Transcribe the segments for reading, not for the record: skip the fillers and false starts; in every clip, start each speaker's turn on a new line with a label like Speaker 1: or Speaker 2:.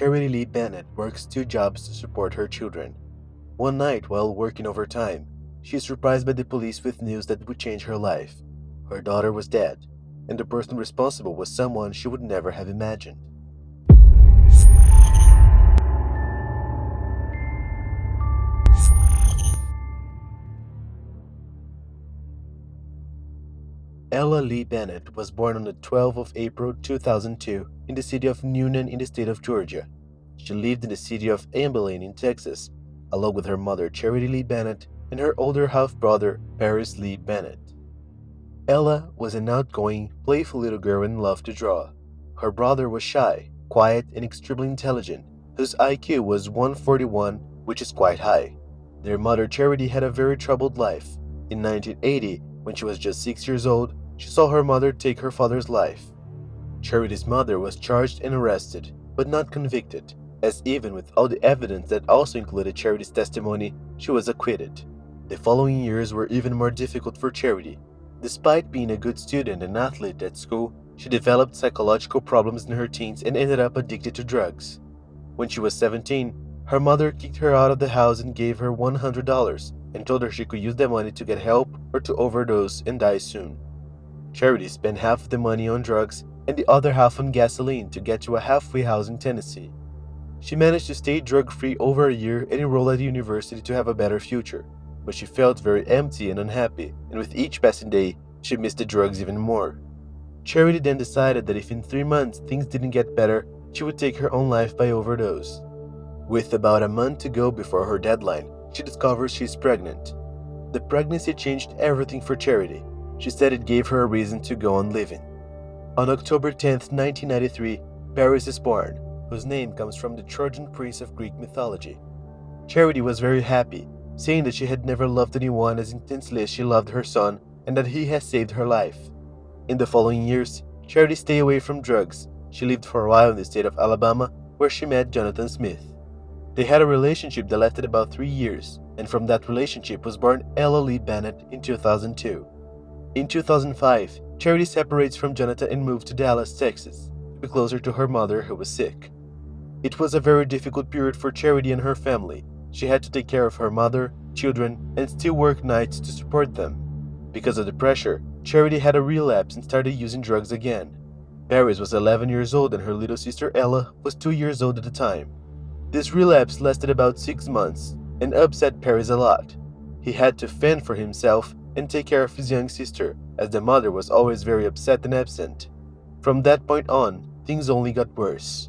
Speaker 1: Ella Lee Bennett works two jobs to support her children. One night, while working overtime, she is surprised by the police with news that would change her life. Her daughter was dead, and the person responsible was someone she would never have imagined. Ella Lee Bennett was born on the 12th of April 2002 in the city of Newnan in the state of Georgia. She lived in the city of Abilene in Texas, along with her mother Charity Lee Bennett and her older half-brother Paris Lee Bennett. Ella was an outgoing, playful little girl and loved to draw. Her brother was shy, quiet, and extremely intelligent, whose IQ was 141, which is quite high. Their mother Charity had a very troubled life. In 1980, when she was just 6 years old, she saw her mother take her father's life. Charity's mother was charged and arrested, but not convicted, as even with all the evidence that also included Charity's testimony, she was acquitted. The following years were even more difficult for Charity. Despite being a good student and athlete at school, she developed psychological problems in her teens and ended up addicted to drugs. When she was 17, her mother kicked her out of the house and gave her $100 and told her she could use the money to get help or to overdose and die soon. Charity spent half of the money on drugs and the other half on gasoline to get to a halfway house in Tennessee. She managed to stay drug-free over a year and enroll at the university to have a better future, but she felt very empty and unhappy, and with each passing day, she missed the drugs even more. Charity then decided that if in 3 months things didn't get better, she would take her own life by overdose. With about a month to go before her deadline, she discovers she's pregnant. The pregnancy changed everything for Charity. She said it gave her a reason to go on living. On October 10, 1993, Paris is born, whose name comes from the Trojan prince of Greek mythology. Charity was very happy, saying that she had never loved anyone as intensely as she loved her son and that he has saved her life. In the following years, Charity stayed away from drugs. She lived for a while in the state of Alabama, where she met Jonathan Smith. They had a relationship that lasted about 3 years, and from that relationship was born Ella Lee Bennett in 2002. In 2005, Charity separates from Jonathan and moved to Dallas, Texas, to be closer to her mother who was sick. It was a very difficult period for Charity and her family. She had to take care of her mother, children, and still work nights to support them. Because of the pressure, Charity had a relapse and started using drugs again. Paris was 11 years old and her little sister Ella was 2 years old at the time. This relapse lasted about 6 months and upset Paris a lot. He had to fend for himself and take care of his young sister, as the mother was always very upset and absent. From that point on, things only got worse.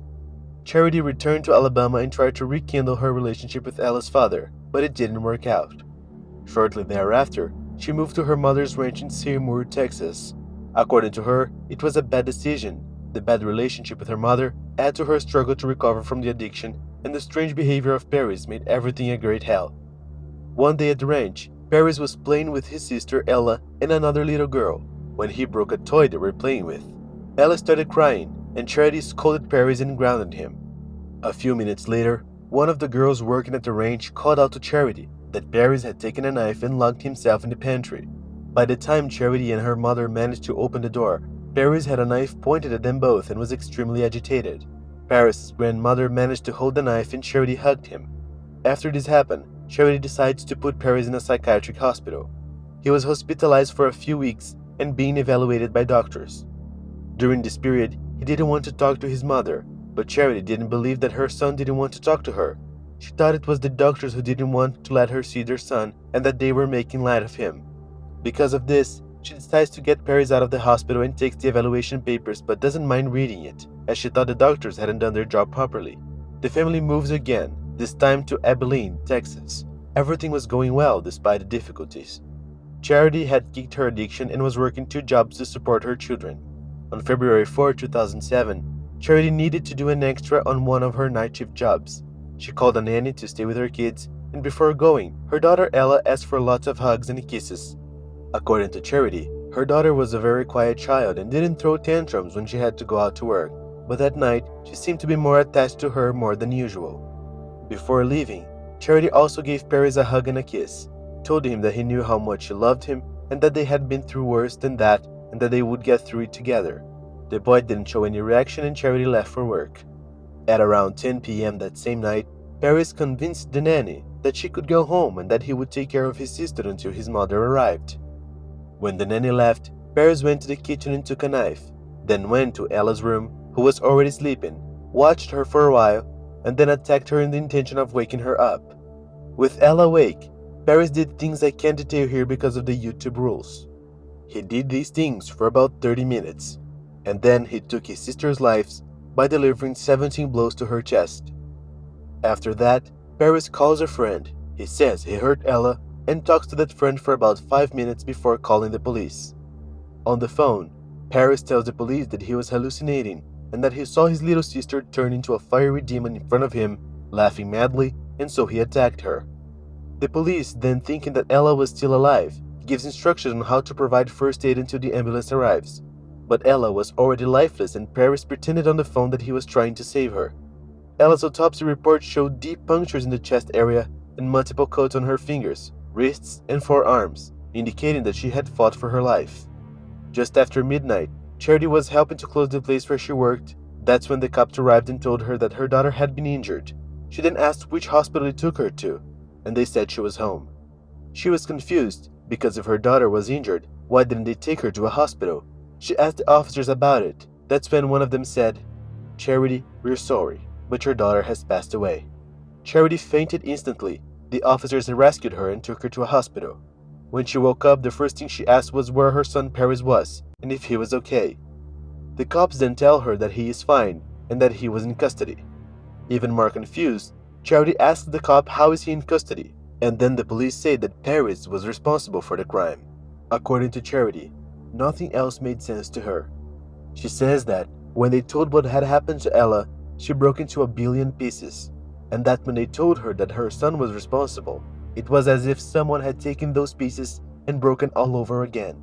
Speaker 1: Charity returned to Alabama and tried to rekindle her relationship with Ella's father, but it didn't work out. Shortly thereafter, she moved to her mother's ranch in Seymour, Texas. According to her, it was a bad decision. The bad relationship with her mother added to her struggle to recover from the addiction, and the strange behavior of Paris made everything a great hell. One day at the ranch, Paris was playing with his sister Ella and another little girl when he broke a toy they were playing with. Ella started crying, and Charity scolded Paris and grounded him. A few minutes later, one of the girls working at the ranch called out to Charity that Paris had taken a knife and locked himself in the pantry. By the time Charity and her mother managed to open the door, Paris had a knife pointed at them both and was extremely agitated. Paris' grandmother managed to hold the knife and Charity hugged him. After this happened, Charity decides to put Paris in a psychiatric hospital. He was hospitalized for a few weeks and being evaluated by doctors. During this period, he didn't want to talk to his mother, but Charity didn't believe that her son didn't want to talk to her. She thought it was the doctors who didn't want to let her see their son and that they were making light of him. Because of this, she decides to get Paris out of the hospital and takes the evaluation papers but doesn't mind reading it, as she thought the doctors hadn't done their job properly. The family moves again, this time to Abilene, Texas. Everything was going well despite the difficulties. Charity had kicked her addiction and was working 2 jobs to support her children. On February 4, 2007, Charity needed to do an extra on one of her night shift jobs. She called a nanny to stay with her kids, and before going, her daughter Ella asked for lots of hugs and kisses. According to Charity, her daughter was a very quiet child and didn't throw tantrums when she had to go out to work, but that night she seemed to be more attached to her more than usual. Before leaving, Charity also gave Paris a hug and a kiss, told him that he knew how much she loved him and that they had been through worse than that and that they would get through it together. The boy didn't show any reaction and Charity left for work. At around 10 p.m. that same night, Paris convinced the nanny that she could go home and that he would take care of his sister until his mother arrived. When the nanny left, Paris went to the kitchen and took a knife, then went to Ella's room, who was already sleeping, watched her for a while, and then attacked her in the intention of waking her up. With Ella awake, Paris did things I can't detail here because of the YouTube rules. He did these things for about 30 minutes, and then he took his sister's life by delivering 17 blows to her chest. After that, Paris calls a friend. He says he hurt Ella and talks to that friend for about 5 minutes before calling the police. On the phone, Paris tells the police that he was hallucinating and that he saw his little sister turn into a fiery demon in front of him, laughing madly, and so he attacked her. The police, then thinking that Ella was still alive, gives instructions on how to provide first aid until the ambulance arrives. But Ella was already lifeless and Paris pretended on the phone that he was trying to save her. Ella's autopsy report showed deep punctures in the chest area and multiple cuts on her fingers, wrists, and forearms, indicating that she had fought for her life. Just after midnight, Charity was helping to close the place where she worked. That's when the cops arrived and told her that her daughter had been injured. She then asked which hospital they took her to, and they said she was home. She was confused because if her daughter was injured, why didn't they take her to a hospital? She asked the officers about it. That's when one of them said, "Charity, we're sorry, but your daughter has passed away." Charity fainted instantly. The officers rescued her and took her to a hospital. When she woke up, the first thing she asked was where her son Paris was and if he was okay. The cops then tell her that he is fine and that he was in custody. Even more confused, Charity asks the cop how is he in custody, and then the police say that Paris was responsible for the crime. According to Charity, nothing else made sense to her. She says that when they told what had happened to Ella, she broke into a billion pieces, and that when they told her that her son was responsible, it was as if someone had taken those pieces and broken all over again.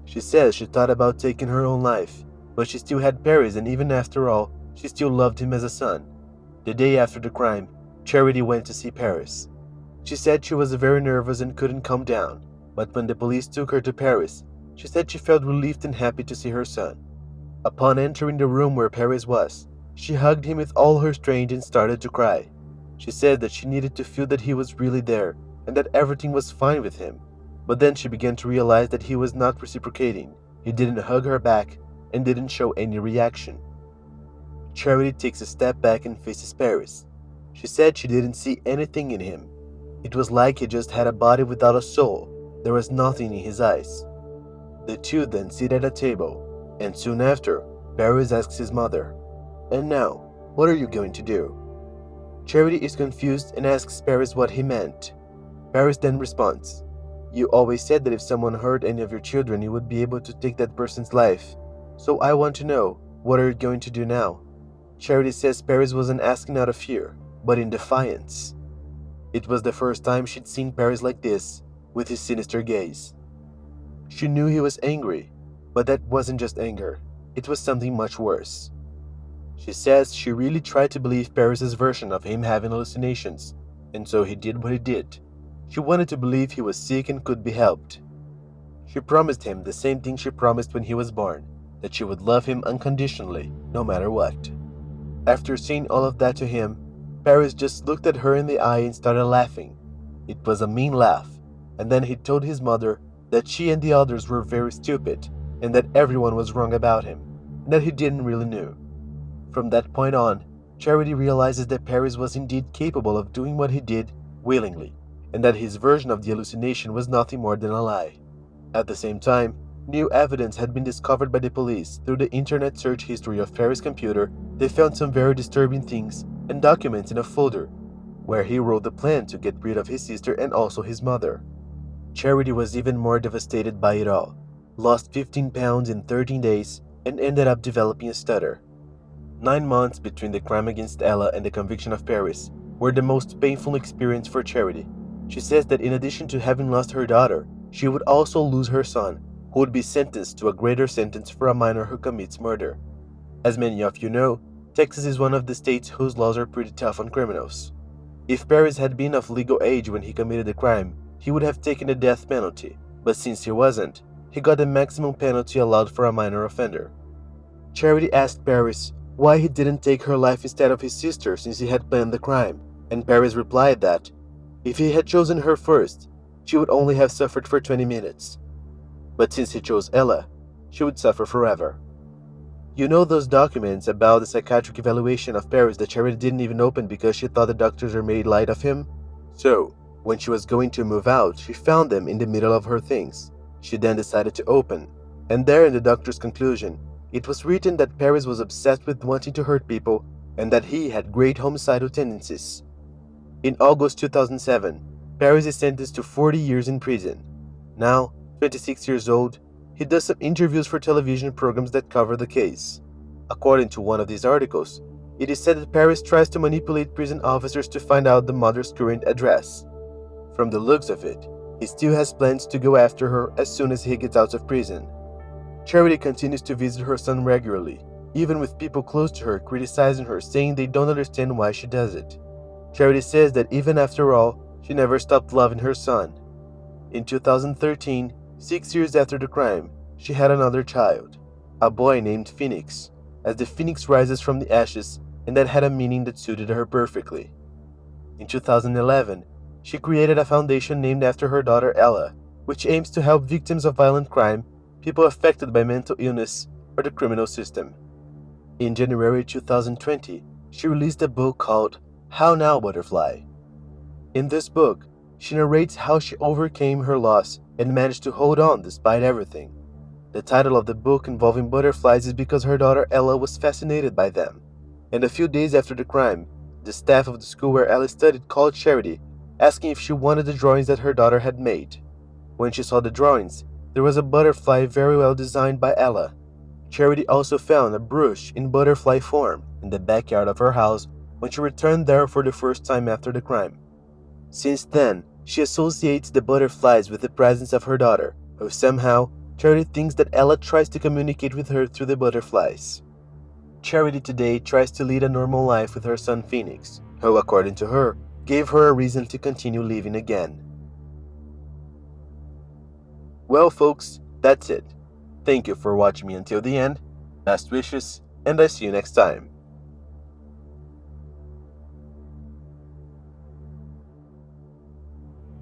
Speaker 1: She says she thought about taking her own life, but she still had Paris, and even after all, she still loved him as a son. The day after the crime, Charity went to see Paris. She said she was very nervous and couldn't calm down, but when the police took her to Paris, she said she felt relieved and happy to see her son. Upon entering the room where Paris was, she hugged him with all her strength and started to cry. She said that she needed to feel that he was really there and that everything was fine with him. But then she began to realize that he was not reciprocating. He didn't hug her back and didn't show any reaction. Charity takes a step back and faces Paris. She said she didn't see anything in him. It was like he just had a body without a soul. There was nothing in his eyes. The two then sit at a table, and soon after, Paris asks his mother, "And now, what are you going to do?" Charity is confused and asks Paris what he meant. Paris then responds, "You always said that if someone hurt any of your children, you would be able to take that person's life. So I want to know, what are you going to do now?" Charity says Paris wasn't asking out of fear, but in defiance. It was the first time she'd seen Paris like this, with his sinister gaze. She knew he was angry, but that wasn't just anger. It was something much worse. She says she really tried to believe Paris's version of him having hallucinations, and so he did what he did. She wanted to believe he was sick and could be helped. She promised him the same thing she promised when he was born, that she would love him unconditionally, no matter what. After saying all of that to him, Paris just looked at her in the eye and started laughing. It was a mean laugh, and then he told his mother that she and the others were very stupid, and that everyone was wrong about him, and that he didn't really know. From that point on, Charity realizes that Paris was indeed capable of doing what he did willingly, and that his version of the hallucination was nothing more than a lie. At the same time, new evidence had been discovered by the police. Through the internet search history of Paris' computer, they found some very disturbing things and documents in a folder, where he wrote the plan to get rid of his sister and also his mother. Charity was even more devastated by it all, lost 15 pounds in 13 days, and ended up developing a stutter. 9 months between the crime against Ella and the conviction of Paris were the most painful experience for Charity. She says that in addition to having lost her daughter, she would also lose her son, who would be sentenced to a greater sentence for a minor who commits murder. As many of you know, Texas is one of the states whose laws are pretty tough on criminals. If Paris had been of legal age when he committed the crime, he would have taken the death penalty, but since he wasn't, he got the maximum penalty allowed for a minor offender. Charity asked Paris, why he didn't take her life instead of his sister since he had planned the crime, and Paris replied that, if he had chosen her first, she would only have suffered for 20 minutes. But since he chose Ella, she would suffer forever. You know those documents about the psychiatric evaluation of Paris that Charity didn't even open because she thought the doctors had made light of him? So, when she was going to move out, she found them in the middle of her things. She then decided to open, and there in the doctor's conclusion, it was written that Paris was obsessed with wanting to hurt people and that he had great homicidal tendencies. In August 2007, Paris is sentenced to 40 years in prison. Now, 26 years old, he does some interviews for television programs that cover the case. According to one of these articles, it is said that Paris tries to manipulate prison officers to find out the mother's current address. From the looks of it, he still has plans to go after her as soon as he gets out of prison. Charity continues to visit her son regularly, even with people close to her criticizing her, saying they don't understand why she does it. Charity says that even after all, she never stopped loving her son. In 2013, 6 years after the crime, she had another child, a boy named Phoenix, as the phoenix rises from the ashes, and that had a meaning that suited her perfectly. In 2011, she created a foundation named after her daughter Ella, which aims to help victims of violent crime, people affected by mental illness, or the criminal system. In January 2020, she released a book called How Now, Butterfly? In this book, she narrates how she overcame her loss and managed to hold on despite everything. The title of the book involving butterflies is because her daughter Ella was fascinated by them. And a few days after the crime, the staff of the school where Ella studied called Charity, asking if she wanted the drawings that her daughter had made. When she saw the drawings, there was a butterfly very well designed by Ella. Charity also found a brush in butterfly form in the backyard of her house when she returned there for the first time after the crime. Since then, she associates the butterflies with the presence of her daughter, who somehow, Charity thinks that Ella tries to communicate with her through the butterflies. Charity today tries to lead a normal life with her son Phoenix, who, according to her, gave her a reason to continue living again. Well folks, that's it. Thank you for watching me until the end. Best wishes, and I see you next time.